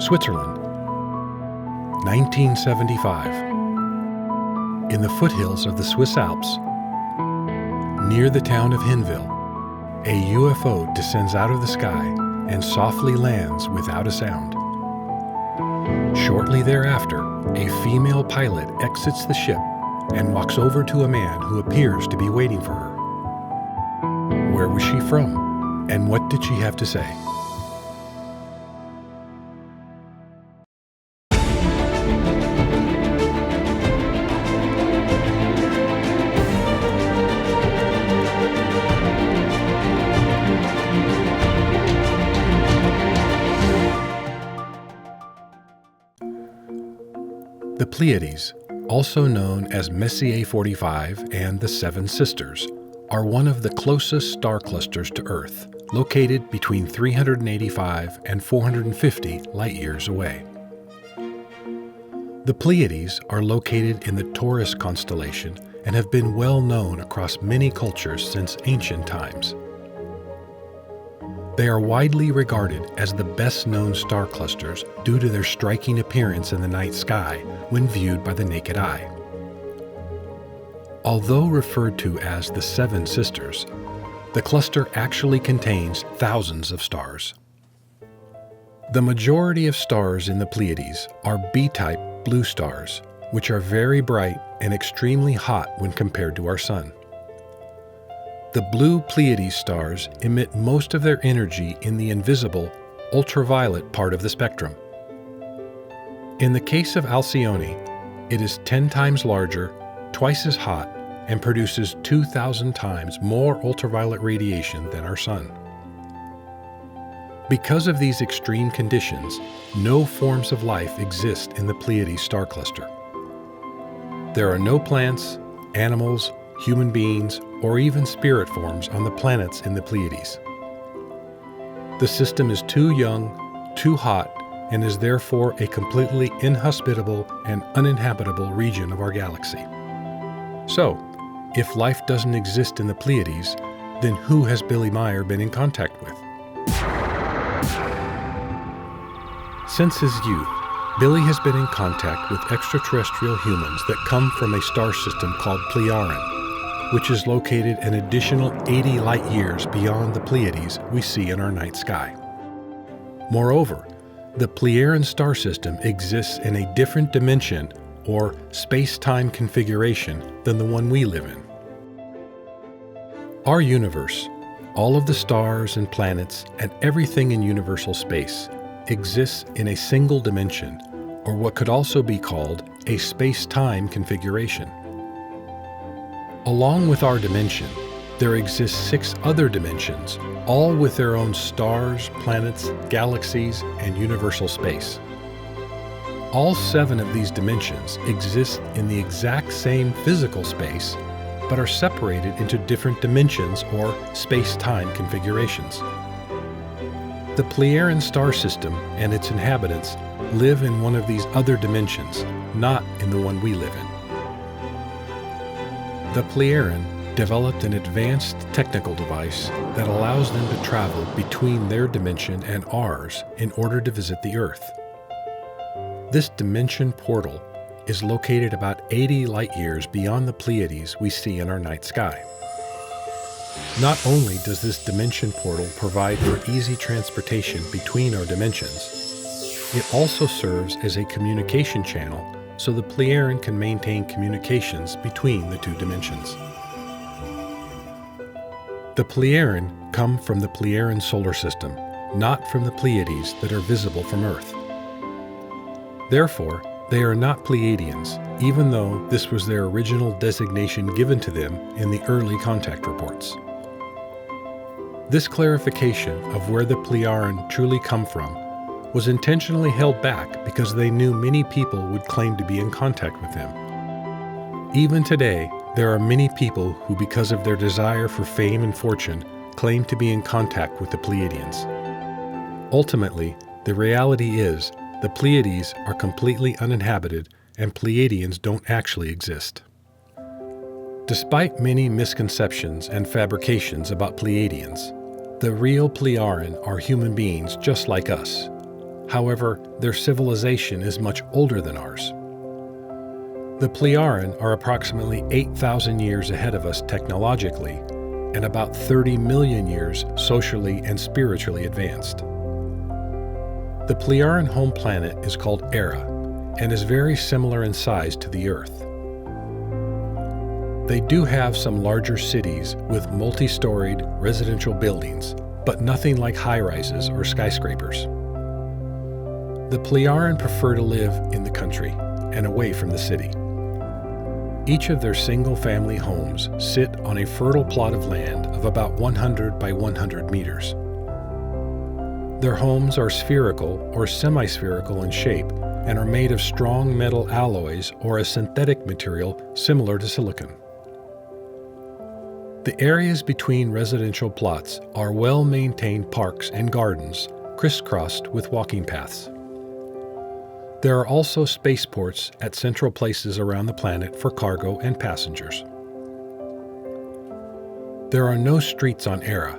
Switzerland. 1975. In the foothills of the Swiss Alps, near the town of Hinwil, a UFO descends out of the sky and softly lands without a sound. Shortly thereafter, a female pilot exits the ship and walks over to a man who appears to be waiting for her. Where was she from, and what did she have to say? The Pleiades, also known as Messier 45 and the Seven Sisters, are one of the closest star clusters to Earth, located between 385 and 450 light-years away. The Pleiades are located in the Taurus constellation and have been well known across many cultures since ancient times. They are widely regarded as the best-known star clusters due to their striking appearance in the night sky when viewed by the naked eye. Although referred to as the Seven Sisters, the cluster actually contains thousands of stars. The majority of stars in the Pleiades are B-type blue stars, which are very bright and extremely hot when compared to our Sun. The blue Pleiades stars emit most of their energy in the invisible, ultraviolet part of the spectrum. In the case of Alcyone, it is 10 times larger, twice as hot, and produces 2,000 times more ultraviolet radiation than our Sun. Because of these extreme conditions, no forms of life exist in the Pleiades star cluster. There are no plants, animals, human beings, or even spirit forms on the planets in the Pleiades. The system is too young, too hot, and is therefore a completely inhospitable and uninhabitable region of our galaxy. So, if life doesn't exist in the Pleiades, then who has Billy Meier been in contact with? Since his youth, Billy has been in contact with extraterrestrial humans that come from a star system called Plejaren, which is located an additional 80 light-years beyond the Pleiades we see in our night sky. Moreover, the Plieren star system exists in a different dimension or space-time configuration than the one we live in. Our universe, all of the stars and planets and everything in universal space, exists in a single dimension, or what could also be called a space-time configuration. Along with our dimension, there exist 6 other dimensions, all with their own stars, planets, galaxies, and universal space. All 7 of these dimensions exist in the exact same physical space, but are separated into different dimensions or space-time configurations. The Pleiadian star system and its inhabitants live in one of these other dimensions, not in the one we live in. The Pleiaren developed an advanced technical device that allows them to travel between their dimension and ours in order to visit the Earth. This dimension portal is located about 80 light-years beyond the Pleiades we see in our night sky. Not only does this dimension portal provide for easy transportation between our dimensions, it also serves as a communication channel so the Pleiaren can maintain communications between the 2 dimensions. The Pleiaren come from the Pleiadian solar system, not from the Pleiades that are visible from Earth. Therefore, they are not Pleiadians, even though this was their original designation given to them in the early contact reports. This clarification of where the Pleiaren truly come from was intentionally held back because they knew many people would claim to be in contact with them. Even today, there are many people who, because of their desire for fame and fortune, claim to be in contact with the Pleiadians. Ultimately, the reality is the Pleiades are completely uninhabited and Pleiadians don't actually exist. Despite many misconceptions and fabrications about Pleiadians, the real Plejaren are human beings just like us. However, their civilization is much older than ours. The Plejaren are approximately 8,000 years ahead of us technologically and about 30 million years socially and spiritually advanced. The Plejaren home planet is called Era and is very similar in size to the Earth. They do have some larger cities with multi-storied residential buildings, but nothing like high-rises or skyscrapers. The Plejaren prefer to live in the country and away from the city. Each of their single-family homes sit on a fertile plot of land of about 100 by 100 meters. Their homes are spherical or semi-spherical in shape and are made of strong metal alloys or a synthetic material similar to silicon. The areas between residential plots are well-maintained parks and gardens crisscrossed with walking paths. There are also spaceports at central places around the planet for cargo and passengers. There are no streets on Era,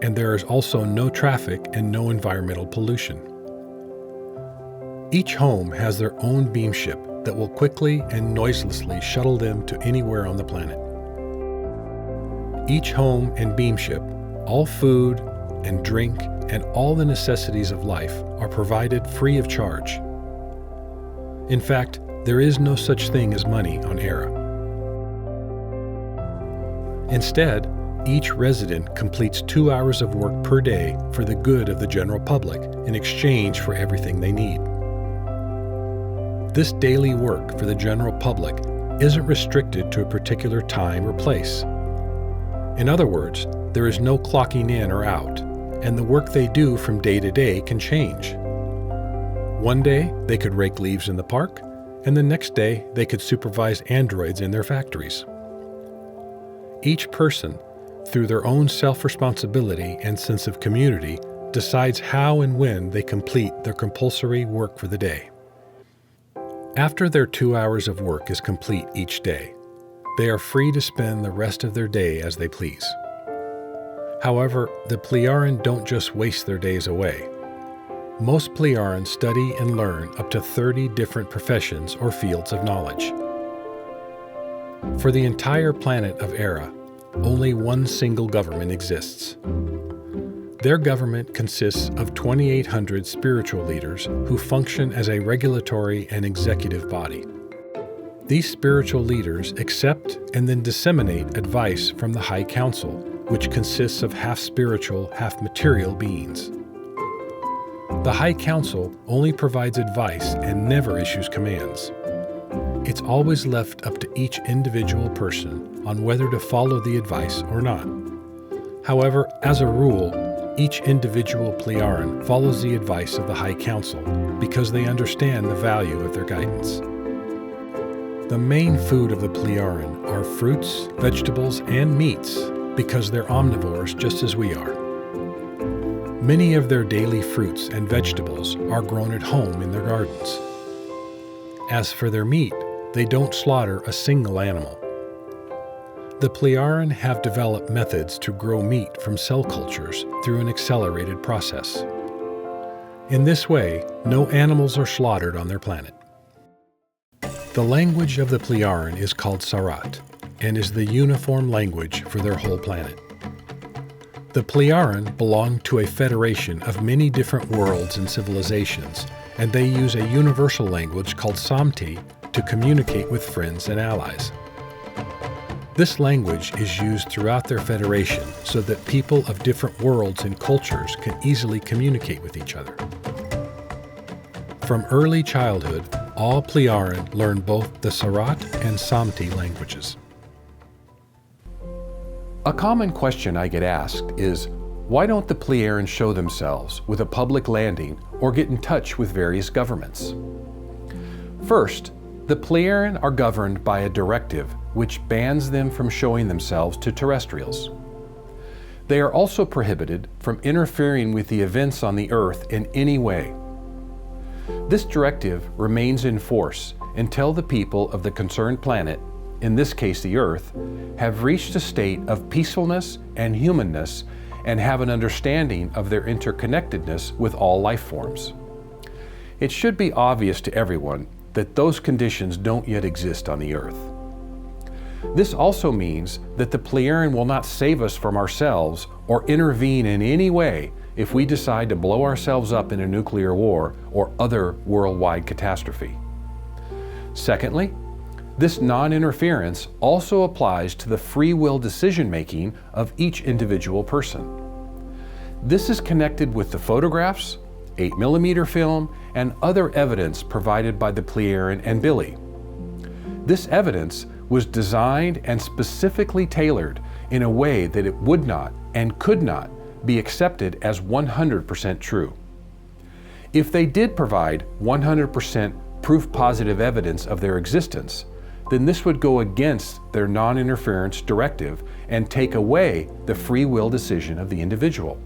and there is also no traffic and no environmental pollution. Each home has their own beamship that will quickly and noiselessly shuttle them to anywhere on the planet. Each home and beamship, all food and drink and all the necessities of life are provided free of charge. In fact, there is no such thing as money on Era. Instead, each resident completes 2 hours of work per day for the good of the general public in exchange for everything they need. This daily work for the general public isn't restricted to a particular time or place. In other words, there is no clocking in or out, and the work they do from day to day can change. One day, they could rake leaves in the park, and the next day, they could supervise androids in their factories. Each person, through their own self-responsibility and sense of community, decides how and when they complete their compulsory work for the day. After their 2 hours of work is complete each day, they are free to spend the rest of their day as they please. However, the Plejaren don't just waste their days away. Most Plejaren study and learn up to 30 different professions or fields of knowledge. For the entire planet of Era, only one single government exists. Their government consists of 2,800 spiritual leaders who function as a regulatory and executive body. These spiritual leaders accept and then disseminate advice from the High Council, which consists of half spiritual, half material beings. The High Council only provides advice and never issues commands. It's always left up to each individual person on whether to follow the advice or not. However, as a rule, each individual Plejaren follows the advice of the High Council because they understand the value of their guidance. The main food of the Plejaren are fruits, vegetables, and meats because they're omnivores just as we are. Many of their daily fruits and vegetables are grown at home in their gardens. As for their meat, they don't slaughter a single animal. The Plejaren have developed methods to grow meat from cell cultures through an accelerated process. In this way, no animals are slaughtered on their planet. The language of the Plejaren is called Sarat and is the uniform language for their whole planet. The Plejaren belong to a federation of many different worlds and civilizations, and they use a universal language called Samti to communicate with friends and allies. This language is used throughout their federation so that people of different worlds and cultures can easily communicate with each other. From early childhood, all Plejaren learn both the Sarat and Samti languages. A common question I get asked is, why don't the Plejaren show themselves with a public landing or get in touch with various governments? First, the Plejaren are governed by a directive which bans them from showing themselves to terrestrials. They are also prohibited from interfering with the events on the Earth in any way. This directive remains in force until the people of the concerned planet, in this case the Earth, have reached a state of peacefulness and humanness and have an understanding of their interconnectedness with all life forms. It should be obvious to everyone that those conditions don't yet exist on the Earth. This also means that the Pleiaren will not save us from ourselves or intervene in any way if we decide to blow ourselves up in a nuclear war or other worldwide catastrophe. Secondly, this non-interference also applies to the free will decision-making of each individual person. This is connected with the photographs, 8mm film, and other evidence provided by the Pleiaren and Billy. This evidence was designed and specifically tailored in a way that it would not and could not be accepted as 100% true. If they did provide 100% proof-positive evidence of their existence, then this would go against their non-interference directive and take away the free will decision of the individual.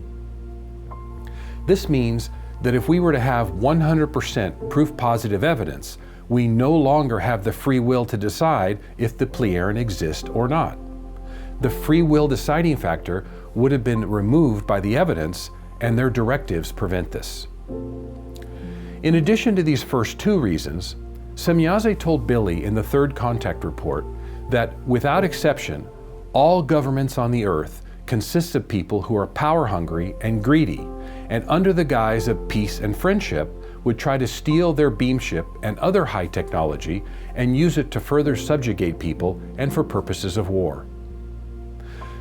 This means that if we were to have 100% proof-positive evidence, we no longer have the free will to decide if the Pleiaren exist or not. The free will deciding factor would have been removed by the evidence, and their directives prevent this. In addition to these first two reasons, Semjaze told Billy in the third contact report that, without exception, all governments on the Earth consist of people who are power-hungry and greedy, and under the guise of peace and friendship, would try to steal their beamship and other high technology and use it to further subjugate people and for purposes of war.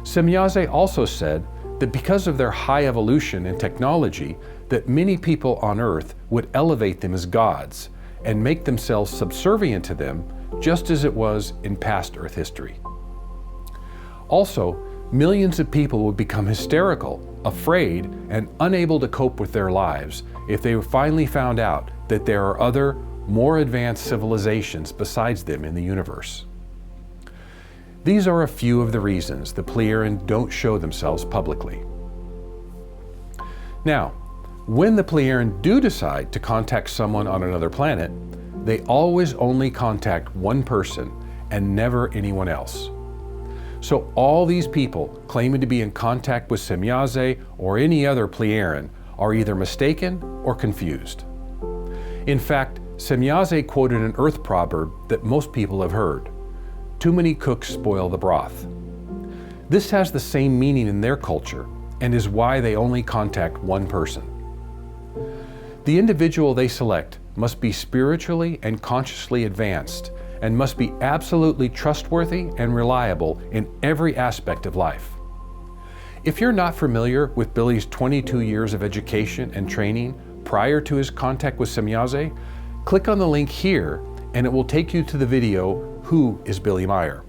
Semjaze also said that because of their high evolution and technology, that many people on Earth would elevate them as gods and make themselves subservient to them, just as it was in past Earth history. Also, millions of people would become hysterical, afraid, and unable to cope with their lives if they finally found out that there are other, more advanced civilizations besides them in the universe. These are a few of the reasons the Pleiaren don't show themselves publicly. Now, when the Pleiaren do decide to contact someone on another planet, they always only contact one person and never anyone else. So all these people claiming to be in contact with Semjaze or any other Pleiaren are either mistaken or confused. In fact, Semjaze quoted an Earth proverb that most people have heard: "Too many cooks spoil the broth." This has the same meaning in their culture and is why they only contact one person. The individual they select must be spiritually and consciously advanced and must be absolutely trustworthy and reliable in every aspect of life. If you're not familiar with Billy's 22 years of education and training prior to his contact with Semjaze, click on the link here and it will take you to the video, Who is Billy Meier?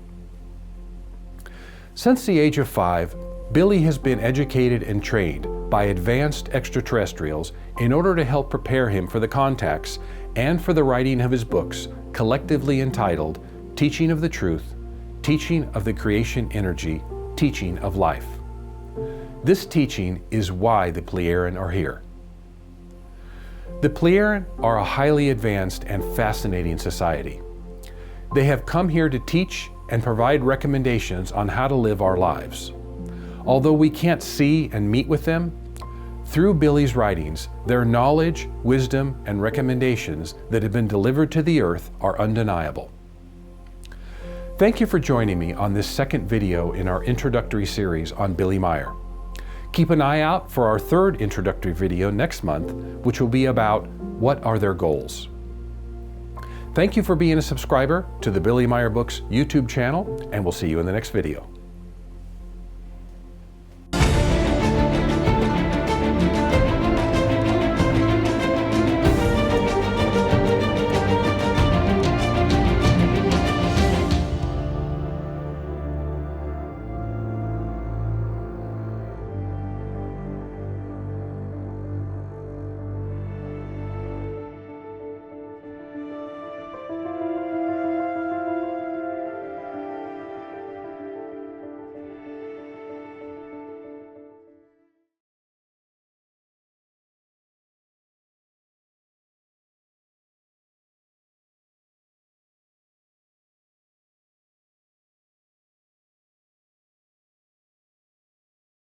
Since the age of 5, Billy has been educated and trained by advanced extraterrestrials in order to help prepare him for the contacts and for the writing of his books, collectively entitled Teaching of the Truth, Teaching of the Creation Energy, Teaching of Life. This teaching is why the Pleiaren are here. The Pleiaren are a highly advanced and fascinating society. They have come here to teach and provide recommendations on how to live our lives. Although we can't see and meet with them, through Billy's writings, their knowledge, wisdom, and recommendations that have been delivered to the Earth are undeniable. Thank you for joining me on this second video in our introductory series on Billy Meier. Keep an eye out for our third introductory video next month, which will be about what are their goals. Thank you for being a subscriber to the Billy Meier Books YouTube channel, and we'll see you in the next video.